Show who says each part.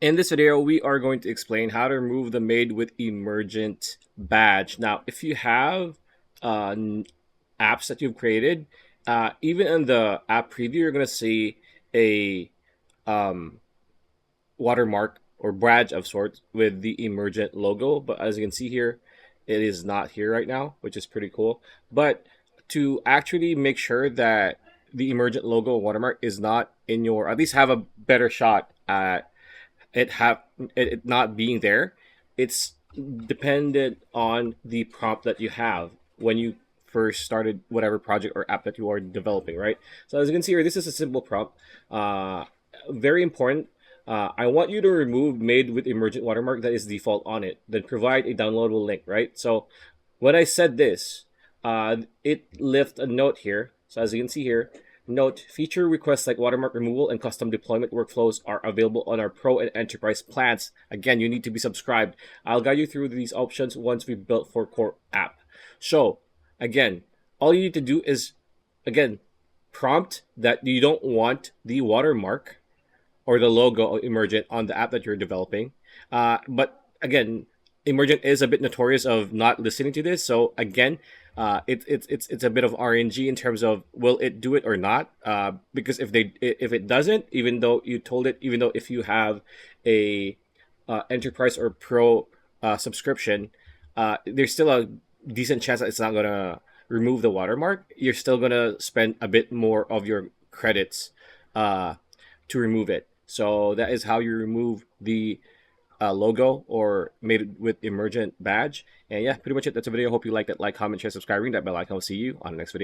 Speaker 1: In this video, we are going to explain how to remove the Made with Emergent badge. Now, if you have apps that you've created, even in the app preview, you're going to see a um, watermark or badge of sorts with the Emergent logo. But as you can see here, it is not here right now, which is pretty cool. But to actually make sure that the Emergent logo watermark is not in your, at least have a better shot at it not being there, it's dependent on the prompt that you have when you first started whatever project or app that you are developing, right? So as you can see here, this is a simple prompt. uh, Very important. I want you to remove made with emergent watermark that is default on it, then provide a downloadable link, right? So when I said this, it left a note here. So as you can see here, note, feature requests like watermark removal and custom deployment workflows are available on our Pro and Enterprise plans. Again, you need to be subscribed. I'll guide you through these options once we've built for core app. So, again, all you need to do is, again, prompt that you don't want the watermark or the logo of Emergent on the app that you're developing. But again, Emergent is a bit notorious of not listening to this. So again, it's a bit of RNG in terms of will it do it or not? Because if it doesn't, even though you told it, even though if you have a enterprise or pro subscription, there's still a decent chance that it's not gonna remove the watermark. You're still gonna spend a bit more of your credits uh, to remove it. So that is how you remove the logo or made it with emergent badge. And yeah, pretty much it. That's a video. Hope you liked it. Like, comment, share, subscribe, ring that bell icon. I'll see you on the next video.